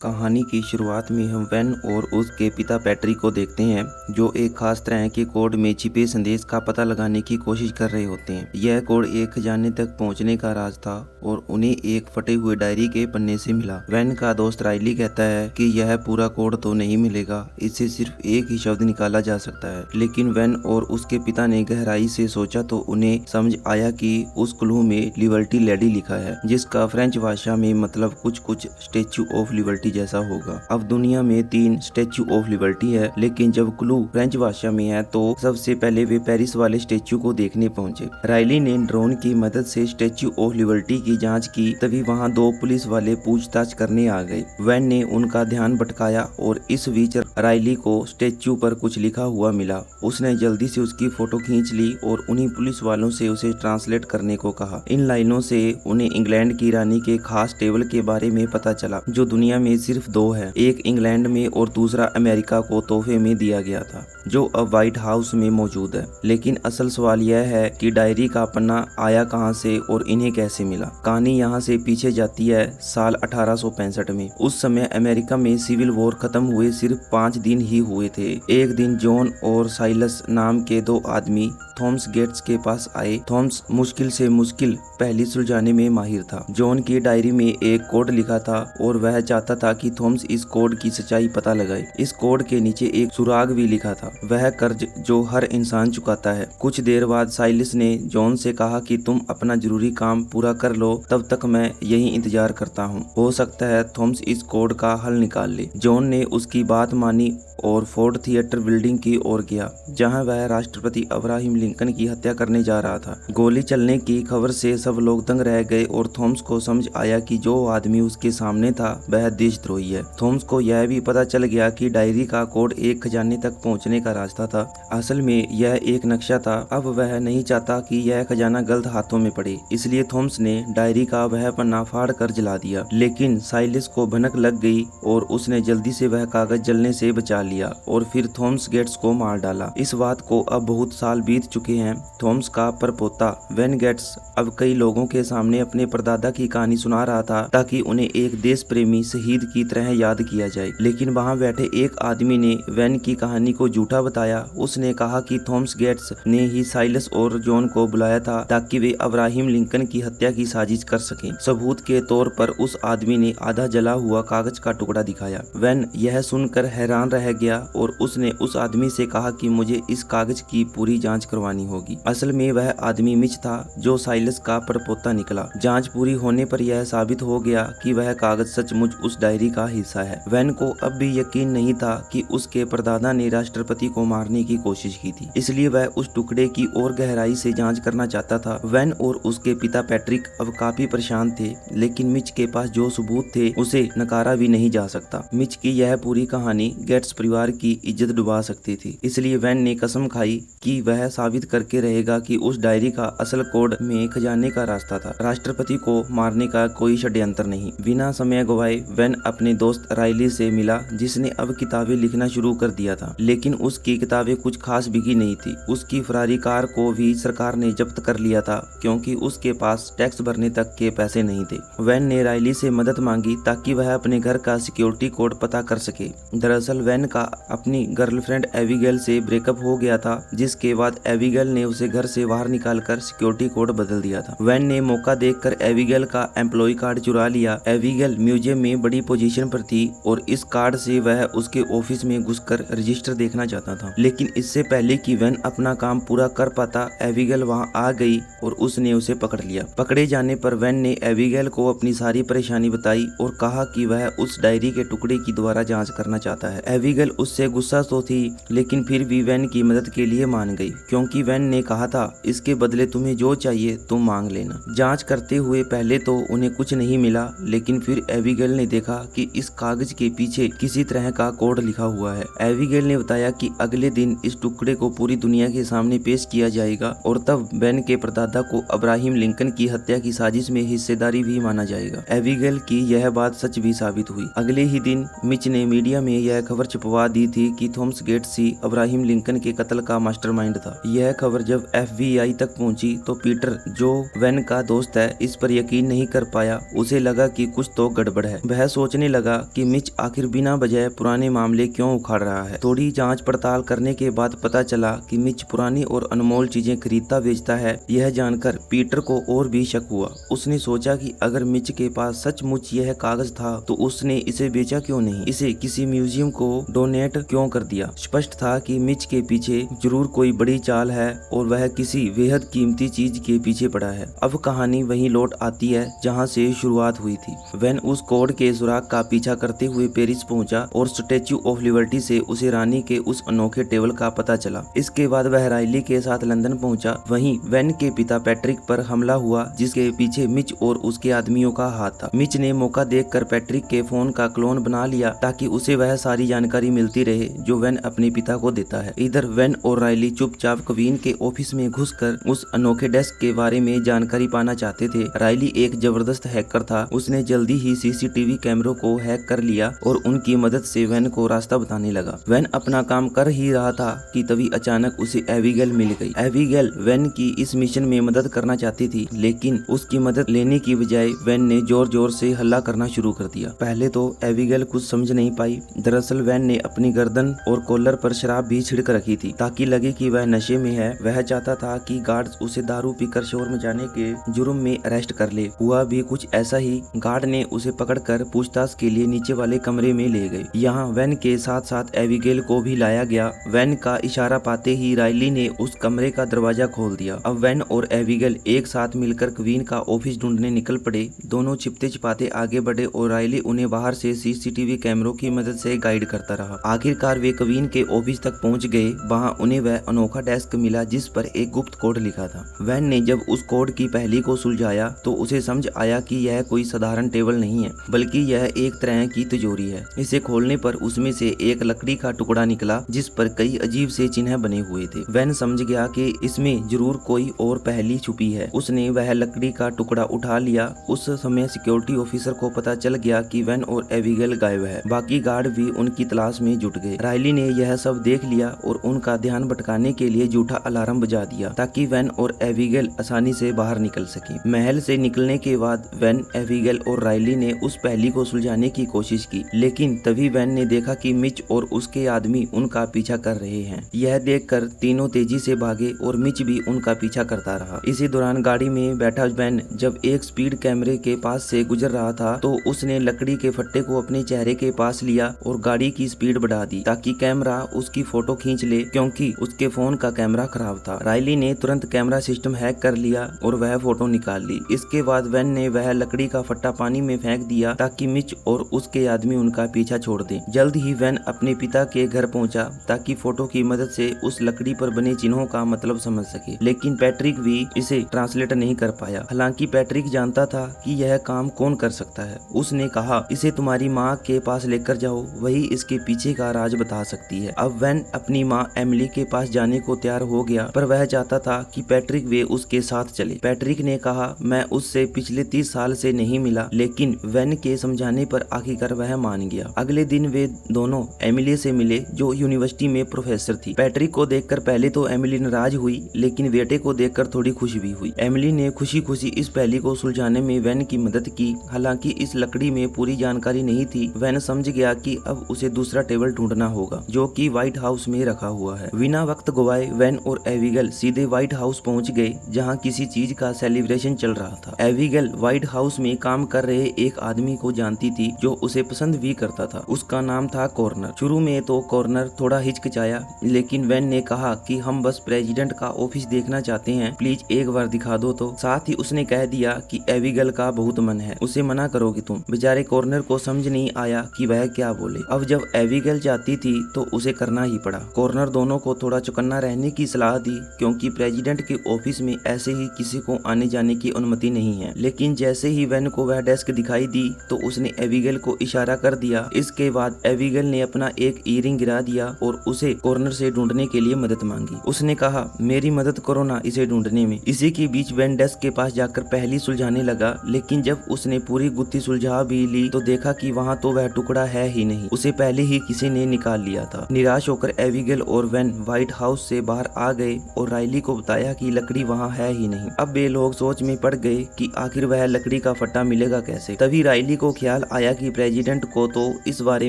कहानी की शुरुआत में हम वेन और उसके पिता पैट्रिक को देखते हैं, जो एक खास तरह के कोड में छिपे संदेश का पता लगाने की कोशिश कर रहे होते हैं। यह कोड एक खजाने तक पहुंचने का राज था और उन्हें एक फटे हुए डायरी के पन्ने से मिला। वेन का दोस्त राइली कहता है कि यह पूरा कोड तो नहीं मिलेगा, इससे सिर्फ एक ही शब्द निकाला जा सकता है। लेकिन वेन और उसके पिता ने गहराई से सोचा तो उन्हें समझ आया कि उस क्लू में लिबर्टी लेडी लिखा है, जिसका फ्रेंच भाषा में मतलब कुछ स्टेच्यू ऑफ लिबर्टी जैसा होगा। अब दुनिया में 3 स्टेच्यू ऑफ लिबर्टी है, लेकिन जब क्लू फ्रेंच भाषा में है तो सबसे पहले वे पेरिस वाले स्टेच्यू को देखने पहुंचे। राइली ने ड्रोन की मदद से स्टेच्यू ऑफ लिबर्टी की जांच की, तभी वहां 2 पुलिस वाले पूछताछ करने आ गए। वैन ने उनका ध्यान भटकाया और इस बीच राइली को स्टेच्यू पर कुछ लिखा हुआ मिला। उसने जल्दी से उसकी फोटो खींच ली और उन्हीं पुलिस वालों से उसे ट्रांसलेट करने को कहा। इन लाइनों से उन्हें इंग्लैंड की रानी के खास टेबल के बारे में पता चला, जो दुनिया में सिर्फ 2 है, एक इंग्लैंड में और दूसरा अमेरिका को तोहफे में दिया गया था, जो अब व्हाइट हाउस में मौजूद है। लेकिन असल सवाल यह है कि डायरी का पन्ना आया कहां से और इन्हें कैसे मिला। कहानी यहां से पीछे जाती है साल 1865 में। उस समय अमेरिका में सिविल वॉर खत्म हुए सिर्फ 5 दिन ही हुए थे। एक दिन जॉन और साइलस नाम के 2 आदमी थॉमस गेट्स के पास आए। थॉमस मुश्किल से मुश्किल पहेली सुलझाने में माहिर था। जॉन की डायरी में एक कोड लिखा था और वह चाहता था कि थॉमस इस कोड की सच्चाई पता लगाए। इस कोड के नीचे एक सुराग भी लिखा था, वह कर्ज जो हर इंसान चुकाता है। कुछ देर बाद साइलस ने जॉन से कहा कि तुम अपना जरूरी काम पूरा कर लो, तब तक मैं यहीं इंतजार करता हूँ। हो सकता है थॉमस इस कोड का हल निकाल ले। जॉन ने उसकी बात मानी और फोर्ड थिएटर बिल्डिंग की ओर गया, जहां वह राष्ट्रपति अब्राहम लिंकन की हत्या करने जा रहा था। गोली चलने की खबर से सब लोग दंग रह गए और थॉमस को समझ आया कि जो आदमी उसके सामने था वह देशद्रोही है। थॉमस को यह भी पता चल गया कि डायरी का कोड एक खजाने तक पहुंचने का रास्ता था। असल में यह एक नक्शा था। अब वह नहीं चाहता कि यह खजाना गलत हाथों में पड़े, इसलिए थॉमस ने डायरी का वह पन्ना फाड़ कर जला दिया। लेकिन साइलस को भनक लग गई और उसने जल्दी से वह कागज जलने से बचा लिया और फिर थॉमस गेट्स को मार डाला। इस बात को अब बहुत साल बीत चुके हैं। थॉमस का परपोता वेन गेट्स अब कई लोगों के सामने अपने परदादा की कहानी सुना रहा था, ताकि उन्हें एक देश प्रेमी शहीद की तरह याद किया जाए। लेकिन वहां बैठे एक आदमी ने वेन की कहानी को झूठा बताया। उसने कहा कि थॉमस गेट्स ने ही साइलस और जॉन को बुलाया था ताकि वे अब्राहम लिंकन की हत्या की साजिश कर सकें। सबूत के तौर पर उस आदमी ने आधा जला हुआ कागज का टुकड़ा दिखाया। वेन यह सुनकर हैरान रह गया और उसने उस आदमी से कहा कि मुझे इस कागज की पूरी जांच करवानी होगी। असल में वह आदमी मिच था, जो साइलस का परपोता निकला। जांच पूरी होने पर यह साबित हो गया कि वह कागज सचमुच उस डायरी का हिस्सा है। वेन को अब भी यकीन नहीं था कि उसके परदादा ने राष्ट्रपति को मारने की कोशिश की थी, इसलिए वह उस टुकड़े की और गहराई से जांच करना चाहता था। वेन और उसके पिता पैट्रिक अब काफी परेशान थे, लेकिन मिच के पास जो सबूत थे उसे नकारा भी नहीं जा सकता। मिच की यह पूरी कहानी गेट्स परिवार की इज्जत डुबा सकती थी, इसलिए वेन ने कसम खाई कि वह साबित करके रहेगा कि उस डायरी का असल कोड में खजाने का रास्ता था, राष्ट्रपति को मारने का कोई षड्यंत्र नहीं। बिना समय गवाए वेन अपने दोस्त राइली से मिला, जिसने अब किताबें लिखना शुरू कर दिया था। लेकिन उसकी किताबें कुछ खास बिकी नहीं थी। उसकी फरारी कार को भी सरकार ने जब्त कर लिया था, क्योंकि उसके पास टैक्स भरने तक के पैसे नहीं थे। वेन ने राइली से मदद मांगी ताकि वह अपने घर का सिक्योरिटी कोड पता कर सके। दरअसल वेन का अपनी गर्लफ्रेंड एबिगेल से ब्रेकअप हो गया था, जिसके बाद एबिगेल ने उसे घर से बाहर निकालकर सिक्योरिटी कोड बदल दिया था। वेन ने मौका देखकर एबिगेल का एम्प्लॉय कार्ड चुरा लिया। एबिगेल म्यूजियम में बड़ी पोजीशन पर थी और इस कार्ड से वह उसके ऑफिस में घुसकर रजिस्टर देखना चाहता था। लेकिन इससे पहले कि वेन अपना काम पूरा कर पाता, एबिगेल वहां आ गई और उसने उसे पकड़ लिया। पकड़े जाने पर वेन ने एबिगेल को अपनी सारी परेशानी बताई और कहा कि वह उस डायरी के टुकड़े की दोबारा जांच करना चाहता है। एबिगेल उससे गुस्सा तो थी, लेकिन फिर भी वेन की मदद के लिए मान गई, क्योंकि वेन ने कहा था इसके बदले तुम्हें जो चाहिए तुम मांग लेना। जांच करते हुए पहले तो उन्हें कुछ नहीं मिला, लेकिन फिर एबिगेल ने देखा कि इस कागज के पीछे किसी तरह का कोड लिखा हुआ है। एबिगेल ने बताया कि अगले दिन इस टुकड़े को पूरी दुनिया के सामने पेश किया जाएगा और तब वेन के परदादा को अब्राहम लिंकन की हत्या की साजिश में हिस्सेदारी भी माना जाएगा। एबिगेल की यह बात सच भी साबित हुई। अगले ही दिन मिच ने मीडिया में यह खबर छपवा दी थी कि थॉमस गेट्स ही अब्राहम लिंकन के कत्ल का मास्टरमाइंड था। यह खबर जब FBI तक पहुंची तो पीटर, जो वेन का दोस्त है, इस पर यकीन नहीं कर पाया। उसे लगा कि कुछ तो गड़बड़ है। वह सोच सोचने लगा कि मिच आखिर बिना वजह पुराने मामले क्यों उखाड़ रहा है। थोड़ी जांच पड़ताल करने के बाद पता चला कि मिच पुरानी और अनमोल चीजें खरीदता बेचता है। यह जानकर पीटर को और भी शक हुआ। उसने सोचा कि अगर मिच के पास सचमुच यह कागज था तो उसने इसे बेचा क्यों नहीं, इसे किसी म्यूजियम को डोनेट क्यों कर दिया। स्पष्ट था कि मिच के पीछे जरूर कोई बड़ी चाल है और वह किसी बेहद कीमती चीज के पीछे पड़ा है। अब कहानी वहीं लौट आती है जहां से शुरुआत हुई थी। वैन उस कोड के सुराग का पीछा करते हुए पेरिस पहुंचा और स्टैच्यू ऑफ लिबर्टी से उसे रानी के उस अनोखे टेबल का पता चला। इसके बाद वह राइली के साथ लंदन पहुंचा। वहीं वैन के पिता पैट्रिक पर हमला हुआ जिसके पीछे मिच और उसके आदमियों का हाथ था। मिच ने मौका देखकर पैट्रिक के फोन का क्लोन बना लिया ताकि उसे वह सारी जानकारी मिलती रहे जो वैन अपने पिता को देता है। इधर वैन और राइली चुपचाप क्वीन के ऑफिस में घुसकर उस अनोखे डेस्क के बारे में जानकारी पाना चाहते थे। राइली एक जबरदस्त हैकर था। उसने जल्दी ही सीसीटीवी कैमरों को हैक कर लिया और उनकी मदद से वैन को रास्ता बताने लगा। वैन अपना काम कर ही रहा था कि तभी अचानक उसे एबिगेल मिल गई। एबिगेल वैन की इस मिशन में मदद करना चाहती थी, लेकिन उसकी मदद लेने की बजाय वैन ने जोर जोर से हल्ला करना शुरू कर दिया। पहले तो एबिगेल कुछ समझ नहीं पाई। दरअसल वैन ने अपनी गर्दन और कॉलर पर शराब भी छिड़क रखी थी ताकि लगे कि वह नशे में है। वह चाहता था कि गार्ड्स उसे दारू पीकर शोर मचाने के जुर्म में अरेस्ट कर ले। हुआ भी कुछ ऐसा ही। गार्ड ने उसे पकड़कर पूछताछ के लिए नीचे वाले कमरे में ले गए। यहाँ वैन के साथ साथ एबिगेल को भी लाया गया। वैन का इशारा पाते ही राइली ने उस कमरे का दरवाजा खोल दिया। अब वैन और एबिगेल एक साथ मिलकर क्वीन का ऑफिस ढूंढने निकल पड़े। दोनों छिपते छिपाते आगे बढ़े और राइली उन्हें बाहर से सीसीटीवी कैमरों की मदद से गाइड करता रहा। आखिरकार वे क्वीन के ऑफिस तक पहुंच गए। वहां उन्हें वह अनोखा डेस्क मिला जिस पर एक गुप्त कोड लिखा था। वैन ने जब उस कोड की पहेली को सुलझाया तो उसे समझ आया कि यह कोई साधारण टेबल नहीं है, बल्कि यह एक तरह की तिजोरी है। इसे खोलने पर उसमें से एक लकड़ी का टुकड़ा निकला जिस पर कई अजीब से चिन्ह बने हुए थे। वैन समझ गया कि इसमें जरूर कोई और पहेली छुपी है। उसने वह लकड़ी का टुकड़ा उठा लिया। उस समय सिक्योरिटी ऑफिसर को पता चल गया कि वैन और एबिगेल गायब है। बाकी गार्ड भी उनकी तलाश में जुट गए। राइली ने यह सब देख लिया और उनका ध्यान भटकाने के लिए झूठा अलार्म बजा दिया ताकि वैन और एबिगेल आसानी से बाहर निकल सके। महल से निकलने के बाद वैन, एबिगेल और राइली ने उस पहेली को सुलझाने की कोशिश की, लेकिन तभी वैन ने देखा कि मिच और उसके आदमी उनका पीछा कर रहे हैं। यह देखकर तीनों तेजी से भागे और मिच भी उनका पीछा करता रहा। इसी दौरान गाड़ी में बैठा वैन जब एक स्पीड कैमरे के पास से गुजर रहा था तो उसने लकड़ी के फट्टे को अपने चेहरे के पास लिया और गाड़ी की स्पीड बढ़ा दी ताकि कैमरा उसकी फोटो खींच ले, क्योंकि उसके फोन का कैमरा खराब था। राइली ने तुरंत कैमरा सिस्टम हैक कर लिया और वह फोटो निकाल ली। इसके बाद वैन ने वह लकड़ी का फट्टा पानी में फेंक दिया ताकि मिच और उसके आदमी उनका पीछा छोड़ दें। जल्द ही वैन अपने पिता के घर पहुंचा ताकि फोटो की मदद से उस लकड़ी पर बने चिन्हों का मतलब समझ सके, लेकिन पैट्रिक भी इसे ट्रांसलेट नहीं कर पाया। हालांकि पैट्रिक जानता था कि यह काम कौन कर सकता है। उसने कहा, इसे तुम्हारी माँ के पास लेकर जाओ, वही इसके पीछे का राज बता सकती है। अब वैन अपनी माँ एमिली के पास जाने को तैयार हो गया, पर वह चाहता था कि पैट्रिक वे उसके साथ चले। पैट्रिक ने कहा, मैं उससे पिछले 30 साल से नहीं मिला, लेकिन वैन के समझाने पर आखिरकार वह मान गया। अगले दिन वे दोनों एमिली से मिले जो यूनिवर्सिटी में प्रोफेसर थी। पैट्रिक को देखकर पहले तो एमिली नाराज हुई, लेकिन बेटे को देखकर थोड़ी खुश भी हुई। एमिली ने खुशी खुशी इस पहेली को सुलझाने में वैन की मदद की। हालांकि इस लकड़ी में पूरी जानकारी नहीं थी। वैन समझ गया कि अब उसे दूसरा टेबल ढूंढना होगा जो कि व्हाइट हाउस में रखा हुआ है। बिना वक्त गवाए वैन और एबिगेल सीधे व्हाइट हाउस पहुंच गए जहां किसी चीज का सेलिब्रेशन चल रहा था। एबिगेल व्हाइट हाउस में काम कर रहे एक आदमी को जानती थी जो उसे पसंद भी करता था। उसका नाम था कॉर्नर। शुरू में तो कॉर्नर थोड़ा हिचकिचाया, लेकिन वैन ने कहा कि हम बस प्रेसिडेंट का ऑफिस देखना चाहते हैं, प्लीज एक बार दिखा दो तो। साथ ही उसने कह दिया कि एबिगेल का बहुत मन है, उसे मना करोगे तुम। बेचारे कॉर्नर को समझ नहीं आया कि वह क्या बोले। अब जब एबिगेल चाहती थी तो उसे करना ही पड़ा। कॉर्नर दोनों को थोड़ा चौकन्ना रहने की सलाह दी क्योंकि प्रेसिडेंट के ऑफिस में ऐसे ही किसी को आने जाने की अनुमति नहीं है। लेकिन जैसे ही वैन को वह डेस्क दिखाई दी तो उसने एबिगेल को इशारा कर दिया। इसके बाद एबिगेल ने अपना एक ईयरिंग गिरा दिया और उसे कॉर्नर से ढूंढने के लिए मदद मांगी। उसने कहा, मेरी मदद करो ना इसे ढूंढने में। इसी के बीच वैन डेस्क के पास जाकर पहेली सुलझाने लगा, लेकिन जब उसने पूरी गुत्थी सुलझा भी ली तो देखा कि वहाँ तो वह टुकड़ा है ही नहीं, उसे पहले ही किसी ने निकाल लिया था। निराश होकर एबिगेल और वैन व्हाइट हाउस से बाहर आ गए और राइली को बताया कि लकड़ी वहाँ है ही नहीं। अब वे लोग सोच में पड़ गए कि आखिर वह लकड़ी का फट्टा मिलेगा कैसे। तभी राइली को ख्याल ख्याल आया कि प्रेसिडेंट को तो इस बारे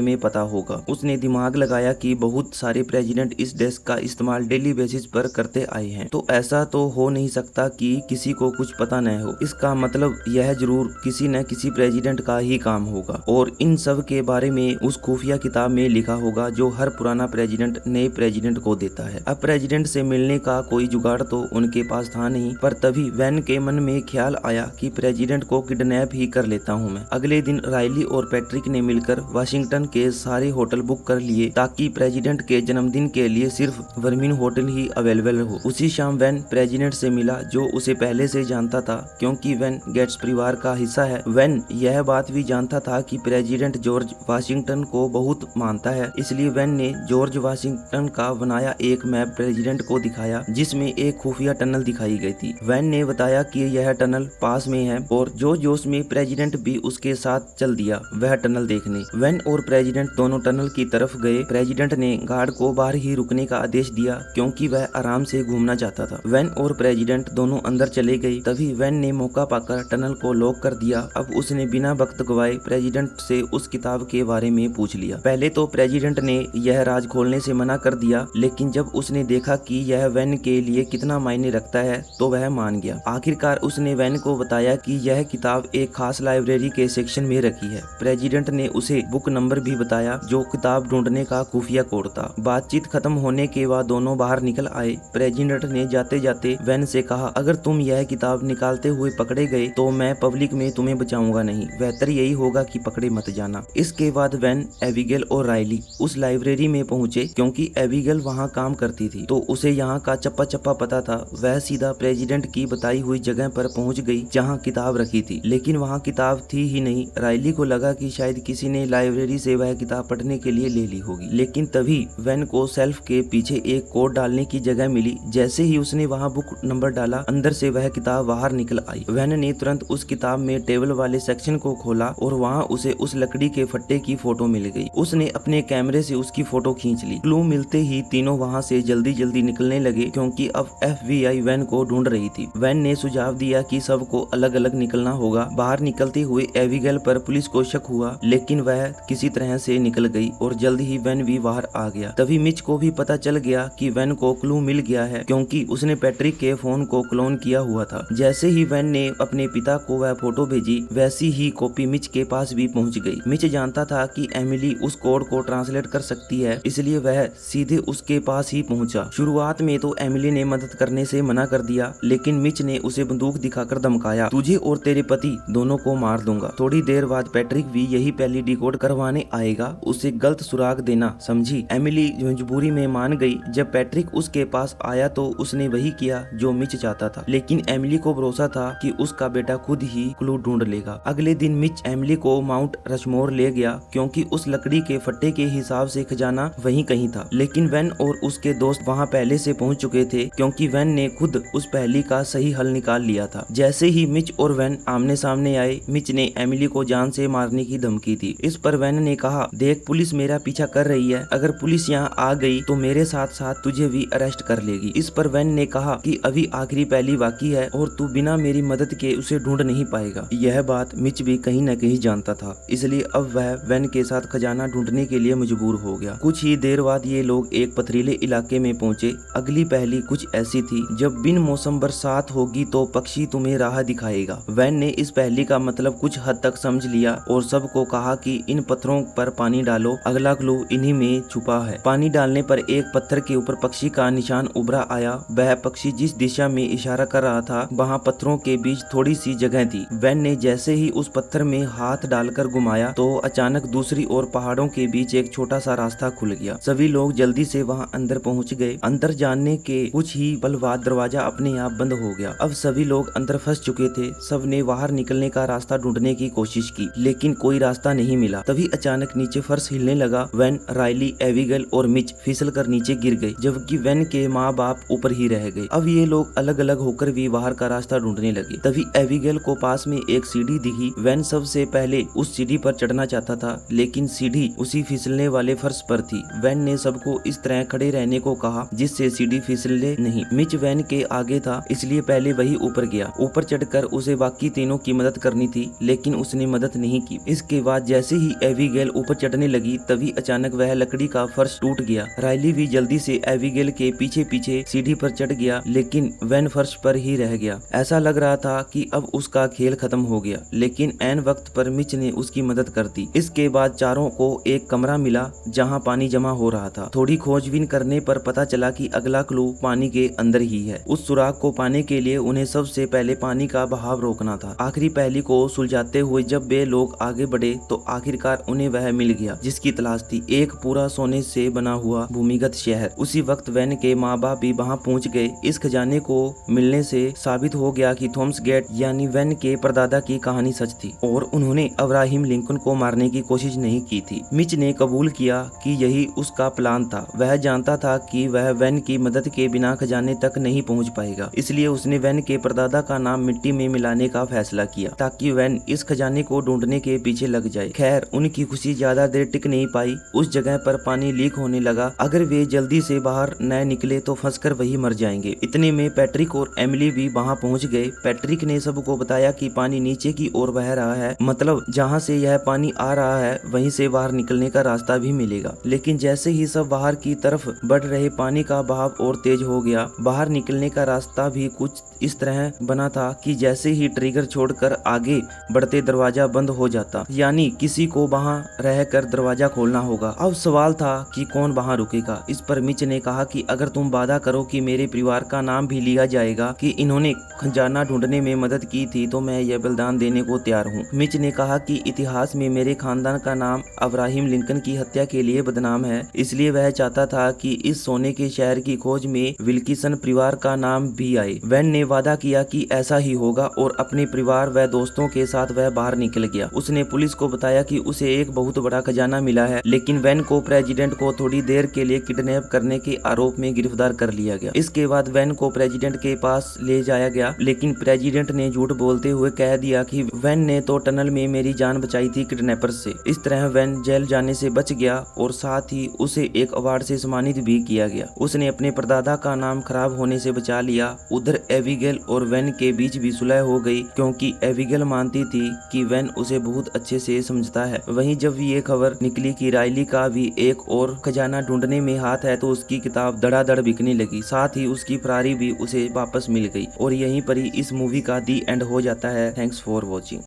में पता होगा। उसने दिमाग लगाया कि बहुत सारे प्रेसिडेंट इस डेस्क का इस्तेमाल डेली बेसिस पर करते आए हैं, तो ऐसा तो हो नहीं सकता कि किसी को कुछ पता न हो। इसका मतलब यह जरूर किसी न किसी प्रेसिडेंट का ही काम होगा और इन सब के बारे में उस खुफिया किताब में लिखा होगा जो हर पुराना प्रेसिडेंट नए प्रेसिडेंट को देता है। अब प्रेसिडेंट से मिलने का कोई जुगाड़ तो उनके पास था नहीं, पर तभी वैन के मन में ख्याल आया कि प्रेसिडेंट को किडनैप ही कर लेता हूँ मैं। अगले दिन राइली और पैट्रिक ने मिलकर वाशिंगटन के सारे होटल बुक कर लिए ताकि प्रेसिडेंट के जन्मदिन के लिए सिर्फ वर्मिन होटल ही अवेलेबल हो। उसी शाम वैन प्रेसिडेंट से मिला जो उसे पहले से जानता था क्योंकि वैन गेट्स परिवार का हिस्सा है। वैन यह बात भी जानता था कि प्रेसिडेंट जॉर्ज वाशिंगटन को बहुत मानता है, इसलिए वैन ने जॉर्ज वाशिंगटन का बनाया एक मैप प्रेसिडेंट को दिखाया जिसमें एक खुफिया टनल दिखाई गई थी। वैन ने बताया कि यह टनल पास में है और जो जोश में प्रेसिडेंट भी उसके साथ चल दिया वह टनल देखने। वैन और प्रेसिडेंट दोनों टनल की तरफ गए। प्रेसिडेंट ने गार्ड को बाहर ही रुकने का आदेश दिया क्योंकि वह आराम से घूमना चाहता था। वैन और प्रेसिडेंट दोनों अंदर चले गए। तभी वैन ने मौका पाकर टनल को लॉक कर दिया। अब उसने बिना वक्त गवाए प्रेसिडेंट से उस किताब के बारे में पूछ लिया। पहले तो प्रेसिडेंट ने यह राज खोलने से मना कर दिया, लेकिन जब उसने देखा कि यह वैन के लिए कितना मायने रखता है तो वह मान गया। आखिरकार उसने वैन को बताया कि यह किताब एक खास लाइब्रेरी के सेक्शन में रखी है। प्रेसिडेंट ने उसे बुक नंबर भी बताया जो किताब ढूंढने का खुफिया कोड था। बातचीत खत्म होने के बाद दोनों बाहर निकल आए। प्रेसिडेंट ने जाते जाते वैन से कहा, अगर तुम यह किताब निकालते हुए पकड़े गए तो मैं पब्लिक में तुम्हें बचाऊंगा नहीं, बेहतर यही होगा कि पकड़े मत जाना। इसके बाद वैन, एबिगेल और राइली उस लाइब्रेरी में पहुंचे। क्योंकि एबिगेल वहां काम करती थी तो उसे यहाँ का चप्पा चप्पा पता था। वह सीधा प्रेसिडेंट की बताई हुई जगह पर पहुंच गई जहाँ किताब रखी थी, लेकिन वहाँ किताब थी ही नहीं। राइली को लगा कि शायद किसी ने लाइब्रेरी से वह किताब पढ़ने के लिए ले ली होगी, लेकिन तभी वैन को शेल्फ के पीछे एक कोड डालने की जगह मिली। जैसे ही उसने वहाँ बुक नंबर डाला, अंदर से वह किताब बाहर निकल आई। वैन ने तुरंत उस किताब में टेबल वाले सेक्शन को खोला और वहाँ उसे उस लकड़ी के फट्टे की फोटो मिल गई। उसने अपने कैमरे से उसकी फोटो खींच ली। क्लू मिलते ही तीनों वहाँ से जल्दी जल्दी निकलने लगे क्योंकि अब FBI वैन को ढूंढ रही थी। वैन ने सुझाव दिया कि सबको अलग अलग निकलना होगा। बाहर निकलते हुए एबिगेल पर पुलिस को शक हुआ, लेकिन वह किसी तरह से निकल गई और जल्द ही वैन भी बाहर आ गया। तभी मिच को भी पता चल गया कि वैन को क्लू मिल गया है क्योंकि उसने पैट्रिक के फोन को क्लोन किया हुआ था। जैसे ही वैन ने अपने पिता को वह फोटो भेजी, वैसी ही कॉपी मिच के पास भी पहुंच गई। मिच जानता था कि एमिली उस कोड को ट्रांसलेट कर सकती है, इसलिए वह सीधे उसके पास ही पहुंचा। शुरुआत में तो एमिली ने मदद करने से मना कर दिया, लेकिन मिच ने उसे बंदूक दिखाकर धमकाया, तुझे और तेरे पति दोनों को मार दूंगा। थोड़ी देर बाद पैट्रिक भी यही पहली डिकोड करवाने आएगा, उसे गलत सुराग देना, समझी। एमिली मजबूरी में मान गई। जब पैट्रिक उसके पास आया तो उसने वही किया जो मिच चाहता था, लेकिन एमिली को भरोसा था कि उसका बेटा खुद ही क्लू ढूंढ लेगा। अगले दिन मिच एमिली को माउंट रशमोर ले गया क्योंकि उस लकड़ी के फट्टे के हिसाब से खजाना वहीं कहीं था, लेकिन वैन और उसके दोस्त वहां पहले से पहुंच चुके थे क्योंकि वैन ने खुद उस पहेली का सही हल निकाल लिया था। जैसे ही मिच और वैन आमने सामने आए, मिच ने एमिली को जान से मारने की धमकी दी। इस पर वैन ने कहा, देख पुलिस मेरा पीछा कर रही है, अगर पुलिस यहाँ आ गई तो मेरे साथ साथ तुझे भी अरेस्ट कर लेगी। इस पर वैन ने कहा कि अभी आखिरी पहेली बाकी है और तू बिना मेरी मदद के उसे ढूंढ नहीं पाएगा। यह बात मिच भी कहीं न कहीं जानता था, इसलिए अब वह वैन के साथ खजाना ढूंढने के लिए मजबूर हो गया। कुछ ही देर बाद ये लोग एक पथरीले इलाके में पहुंचे। अगली पहेली कुछ ऐसी थी, जब बिन मौसम बरसात होगी तो पक्षी तुम्हें राह दिखाएगा। वैन ने इस पहेली का मतलब कुछ हद तक समझ लिया और सबको कहा कि इन पत्थरों पर पानी डालो, अगला क्लू इन्हीं में छुपा है। पानी डालने पर एक पत्थर के ऊपर पक्षी का निशान उभरा आया। वह पक्षी जिस दिशा में इशारा कर रहा था वहाँ पत्थरों के बीच थोड़ी सी जगह थी। वैन ने जैसे ही उस पत्थर में हाथ डालकर घुमाया तो अचानक दूसरी ओर पहाड़ों के बीच एक छोटा सा रास्ता खुल गया। सभी लोग जल्दी से वहां अंदर पहुंच गए। अंदर जाने के कुछ ही पल बाद दरवाजा अपने आप बंद हो गया। अब सभी लोग अंदर फंस चुके थे। सब ने बाहर निकलने का रास्ता ढूंढने की कोशिश की, लेकिन कोई रास्ता नहीं मिला। तभी अचानक नीचे फर्श हिलने लगा। वैन, राइली, एबिगेल और मिच फिसल कर नीचे गिर गए, जबकि वैन के माँ बाप ऊपर ही रह गए। अब ये लोग अलग अलग होकर भी बाहर का रास्ता ढूंढने लगे। तभी एबिगेल को पास में एक सीढ़ी दिखी। वैन सबसे पहले उस सीढ़ी पर चढ़ना चाहता था, लेकिन सीढ़ी उसी फिसलने वाले फर्श पर थी। वैन ने सबको इस तरह खड़े रहने को कहा जिससे सीढ़ी फिसले नहीं। मिच वैन के आगे था, इसलिए पहले वही ऊपर गया। ऊपर चढ़कर उसे बाकी तीनों की मदद करनी थी, लेकिन उसने मदद नहीं की। इसके बाद जैसे ही एबिगेल ऊपर चढ़ने लगी तभी अचानक वह लकड़ी का फर्श टूट गया। राइली भी जल्दी से एबिगेल के पीछे पीछे सीढ़ी पर चढ़ गया, लेकिन वैन फर्श पर ही रह गया। ऐसा लग रहा था कि अब उसका खेल खत्म हो गया, लेकिन ऐन वक्त पर मिच ने उसकी मदद कर दी। इसके बाद चारों को एक कमरा मिला जहां पानी जमा हो रहा था। थोड़ी खोजबीन करने पर पता चला कि अगला क्लू पानी के अंदर ही है। उस सुराग को पाने के लिए उन्हें सबसे पहले पानी का बहाव रोकना था। आखिरी पहेली को सुलझाते हुए जब वे लोग आगे बढ़े तो आखिरकार उन्हें वह मिल गया जिसकी तलाश थी, एक पूरा सोने से बना हुआ भूमिगत शहर। उसी वक्त वैन के माँ बाप भी वहाँ पहुँच गए। इस खजाने को मिलने से साबित हो गया कि थॉमस गेट यानी वैन के परदादा की कहानी सच थी और उन्होंने अब्राहम लिंकन को मारने की कोशिश नहीं की थी। मिच ने कबूल किया कि यही उसका प्लान था। वह जानता था कि वह वैन की मदद के बिना खजाने तक नहीं पहुंच पाएगा, इसलिए उसने वैन के परदादा का नाम मिट्टी में मिलाने का फैसला किया ताकि वैन इस खजाने को ढूंढने के पीछे लग जाए। खैर, उनकी खुशी ज्यादा देर टिक नहीं पाई। उस जगह पर पानी लीक होने लगा। अगर वे जल्दी से बाहर न निकले तो फंसकर वही मर जाएंगे। इतने में पैट्रिक और एमिली भी वहाँ पहुँच गए। पैट्रिक ने सबको बताया कि पानी नीचे की ओर बह रहा है, मतलब जहाँ से यह पानी आ रहा है वहीं से बाहर निकलने का रास्ता भी मिलेगा। लेकिन जैसे ही सब बाहर की तरफ बढ़ रहे पानी का बहाव और तेज हो गया। बाहर निकलने का रास्ता भी कुछ इस तरह बना था कि जैसे ही ट्रिगर छोड़कर आगे बढ़ते दरवाजा बंद हो जाता, यानी किसी को वहां रहकर दरवाजा खोलना होगा। अब सवाल था कि कौन वहां रुकेगा। इस पर मिच ने कहा कि अगर तुम वादा करो कि मेरे परिवार का नाम भी लिया जाएगा कि इन्होंने खजाना ढूंढने में मदद की थी तो मैं यह बलिदान देने को तैयार हूँ। मिच ने कहा कि इतिहास में मेरे खानदान का नाम अब्राहम लिंकन की हत्या के लिए बदनाम है, इसलिए वह चाहता था कि इस सोने के शहर की खोज में विल्किसन परिवार का नाम भी आए। वैन ने वादा किया कि ऐसा ही होगा और अपने परिवार व दोस्तों के साथ वह बाहर निकल गया। उसने पुलिस को बताया कि उसे एक बहुत बड़ा खजाना मिला है, लेकिन वैन को प्रेसिडेंट को थोड़ी देर के लिए किडनैप करने के आरोप में गिरफ्तार कर लिया गया। इसके बाद वैन को प्रेसिडेंट के पास ले जाया गया, लेकिन प्रेसिडेंट ने झूठ बोलते हुए कह दिया कि वैन ने तो टनल में मेरी जान बचाई थी किडनैपर से। इस तरह वैन जेल जाने से बच गया और साथ ही उसे एक अवार्ड से सम्मानित भी किया गया। उसने अपने परदादा का नाम खराब होने से बचा लिया। उधर एबिगेल और वैन के बीच भी सुलह हो गई, क्योंकि एबिगेल मानती थी कि वैन उसे बहुत अच्छे से समझता है। वहीं जब ये खबर निकली कि राइली का भी एक और खजाना ढूंढने में हाथ है तो उसकी किताब धड़ाधड़ बिकने लगी। साथ ही उसकी फरारी भी उसे वापस मिल गई और यहीं पर ही इस मूवी का दी एंड हो जाता है। Thanks for watching.